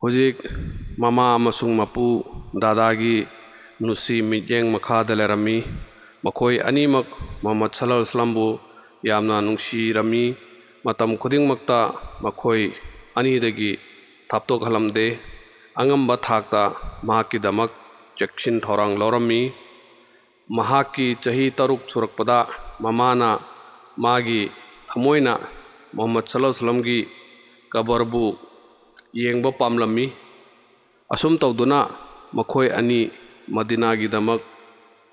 Hojik mama amasung mapu dadaagi nusi mityeng makhada lerami makhoi animak Muhammad sallallahu alaihi wasallam bu yamna nungsirami matam khudingmakta makhoi anidagi thaptok halamde angamba thakta mahakkidamak chekshin thorang lorami mahakki chahi taruk surakpada mamana magi thamoina Muhammad sallallahu alaihi wasallam gi kabarbu yengba pamlami asum tawduna makhoi ani Madina gi damak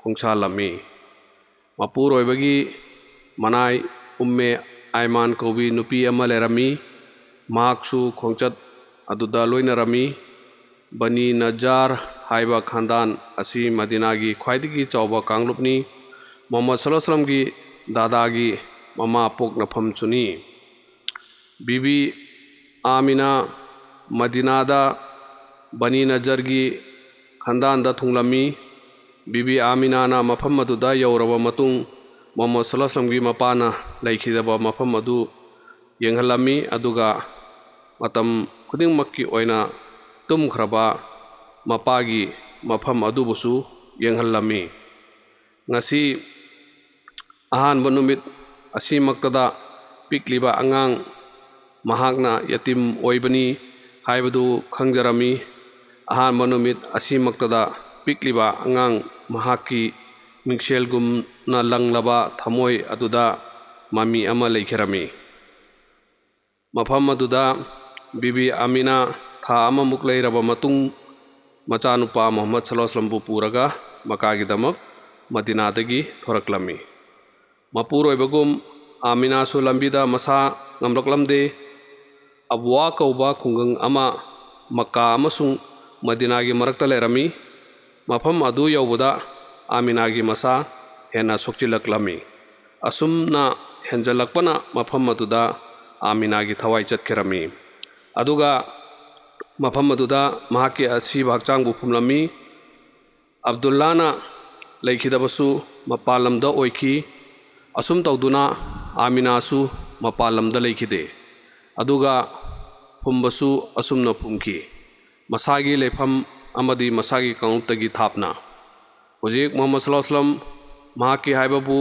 khongchalami mapuroibagi manai umme Aiman kobi nupi ama lerami mahaksu khongchat aduda loinarami Bani Najjar haiba khandan asi Madina gi khwaidigi chawba kanglupni Muhammad sallallahu alaihi wasallam gi dadagi mama pokna phamchuni Bibi Amina Madina da Bani Najjar gi khandan da thunglami Bibi Amina na mafam aduda yauraba matung Muhammad sallallahu alaihi wasallam gi mapana laikhidaba mafam adu yenghalami aduga matam khudingmakki oina tumkhraba mapagi mafam adubusu yenghalami ngasi ahanba numit asimaktada pikliba angang mahakna yatim oibani haibadu khangjarami ahanba numit asimaktada pikliba angang mahakki mingselgum na langlaba thamoi aduda mami ama leikherami mafam aduda Bibi Amina tha ama muk leiraba matung machanupa Muhammad sallallahu alaihi wasallam bu puraga makagidamak Madina dagi thoraklami mapuroibagum Amina su lambida masa ngamraklamde abwa kauba khungang ama Makka amasung Madina gi marakta lerami mafam adu yawbuda Amina gi masa hena sokchilaklami asumna henjalakpana mafam aduda Amina gi thawai chatkerami aduga mafam aduda mahakki asi bhakchang bu phumlami Abdullah na laikhidabasu mapalamda oikhi asum tawduna Amina su mapalamda laikhide aduga phumbasu asumna phumki masagi lepham amadi masagi kaunttagi thapna hojik Muhammad sallallahu alaihi wasallam mahakki haibabu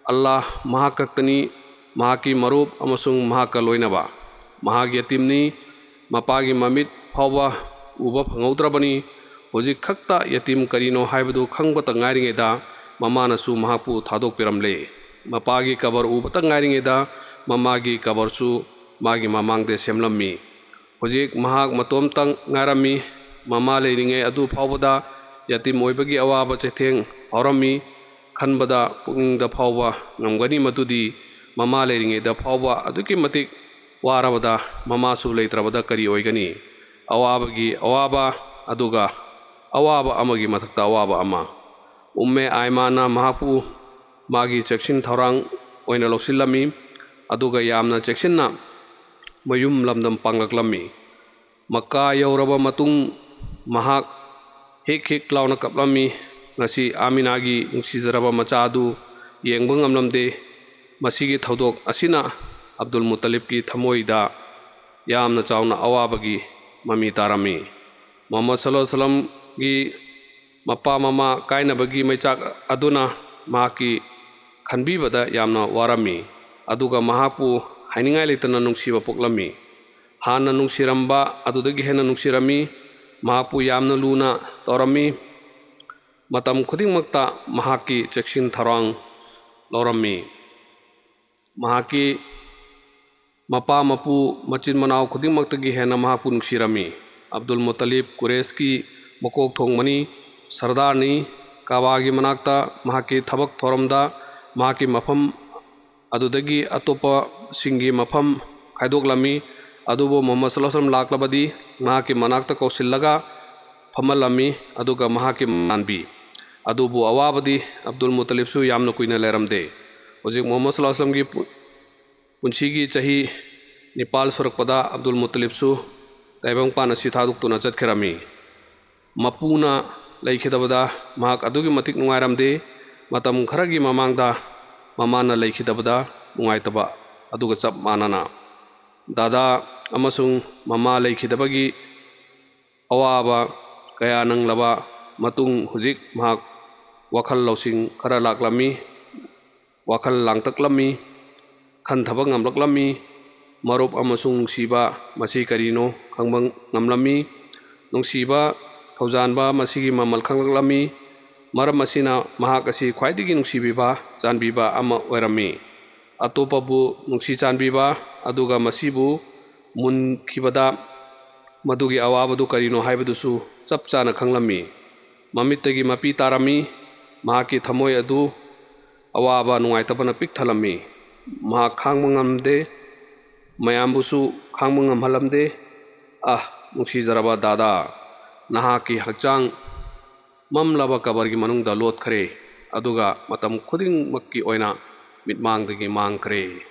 Allah mahakaktani mahakki marup amasung mahakka loinaba mahak yatimni mapagi mamit phawba uba phangaudrabani hojik khakta yatim karino haibadu khangbata ngairingeda mamanasu mahakpu thadokpiramle mapagi kabar ubata ngairingeda mamagi kabarsu magi mamangde semlammi hojik mahak matomtang ngarami mama leiringe adu phawbada yatim oibagi awaba chetheng aurami khanbada pungda phawba ngamgani matudi mama leiringe da phawba aduki matik warabada mama su leitrabada kari oigani awabagi awaba aduga awaba amagi mathakta awaba ama umme Aimana mahapu magi chekshin thorang oina loksilami aduga yamna chekshinna mayum lamdam panglaklami Makka yauraba matung mahak hek launa kaplami ngasi Amina gi nungsizaraba machadu yengba ngamlamde masigi thodok asina Abdul Muttalib ki thamoida yamna chawna awabagi mami tarami Muhammad sallallahu alaihi wasallam gi mapa mama kainabagi maichak aduna mahaki khanbibada yamna warami aduga mahapu hainingai leitana nungsiba poklami hana nungsiramba adudagi hena nungsirami mahapu yamna luna torami matam khudingmakta mahaki chekshin tharang lorami mahaki mapa mapu machin manau khudingmaktagi hena mahapu nungsirami Abdul Muttalib Quraysh ki mokok thongmani sardarni kabagi manakta mahaki thabak thoramda mahaki mafam adudagi atopa singi mafam khaidoklami adubo Muhammad sallallahu alaihi wasallam laklabadi mahaki manakta kausillaga famalami aduga mahaki manbi adubo awabadi Abdul Muttalib su yamna kuina leramde hojik Muhammad sallallahu alaihi wasallam gi punchigi chahi Nepal surakpada Abdul Muttalib su taibang pana sithaduk tuna chatkerami mapuna laikhidabada mahak adugi matik nungairamde matam kharagi mamangda mamana laikhidabada nungaitaba aduga chap manana dada amasung mama laikhidabagi ꯑꯋꯥꯕ ꯀꯌꯥ ꯅꯪꯂꯕ ꯃꯇꯨꯡ ꯍꯧꯖꯤꯛ ꯃꯍꯥꯛ ꯋꯥꯈꯜ ꯂꯧꯁꯤꯡ ꯈꯔ ꯂꯥꯛꯂꯝꯃꯤ, ꯋꯥꯈꯜ ꯂꯥꯡꯇꯛꯂꯝꯃꯤ, ꯈꯟꯊꯕ ꯉꯝꯂꯛꯂꯝꯃꯤ, ꯃꯔꯨꯞ ꯑꯃꯁꯨꯡ ꯅꯨꯡꯁꯤꯕ ꯃꯁꯤ ꯀꯔꯤꯅꯣ ꯈꯪꯕ ꯉꯝꯂꯝꯃꯤ, ꯅꯨꯡꯁꯤꯕ ꯊꯧꯖꯥꯟꯕ ꯃꯁꯤꯒꯤ ꯃꯃꯜ ꯈꯪꯂꯛꯂꯝꯃꯤ, ꯃꯔꯝ ꯑꯁꯤꯅ ꯃꯍꯥꯛ ꯑꯁꯤ ꯈ꯭ꯋꯥꯏꯗꯒꯤ ꯅꯨꯡꯁꯤꯕꯤꯕ ꯆꯥꯟꯕꯤꯕ ꯑꯃ ꯑꯣꯏꯔꯝꯃꯤ꯫ ꯑꯇꯣꯞꯄꯕꯨ ꯅꯨꯡꯁꯤ ꯆꯥꯟꯕꯤꯕ ꯑꯗꯨꯒ ꯃꯁꯤꯕꯨ ꯃꯨꯟꯈꯤꯕꯗ ꯃꯗꯨꯒꯤ ꯑꯋꯥꯕꯗꯨ ꯀꯔꯤꯅꯣ ꯍꯥꯏꯕꯗꯨꯁꯨ ꯆꯞ ꯆꯥꯅ ꯈꯪꯂꯝꯃꯤ꯫ ꯃꯃꯤꯠꯇꯒꯤ ꯃꯄꯤ ꯇꯥꯔꯝꯃꯤ, ꯃꯍꯥꯛꯀꯤ ꯊꯃꯣꯏ ꯑꯗꯨ ꯑꯋꯥꯕ ꯅꯨꯡꯉꯥꯏꯇꯕꯅ ꯄꯤꯛ ꯊꯜꯂꯝꯃꯤ꯫ ꯃꯍꯥꯛ ꯈꯥꯡꯕ ꯉꯝꯗꯦ, ꯃꯌꯥꯝꯕꯨꯁꯨ ꯈꯥꯡꯕ ꯉꯝꯍꯜꯂꯝꯗꯦ꯫ ꯅꯨꯡꯁꯤꯖꯔꯕ ꯗꯥꯗꯥ, ꯅꯍꯥꯛꯀꯤ ꯍꯛꯆꯥꯡ ꯃꯝꯂꯕ ꯀꯕꯔꯒꯤ ꯃꯅꯨꯡꯗ ꯂꯣꯠꯈ꯭ꯔꯦ ꯑꯗꯨꯒ ꯃꯇꯝ ꯈꯨꯗꯤꯡꯃꯛꯀꯤ ꯑꯣꯏꯅ ꯃꯤꯠꯃꯥꯡꯗꯒꯤ ꯃꯥꯡꯈ꯭ꯔꯦ꯫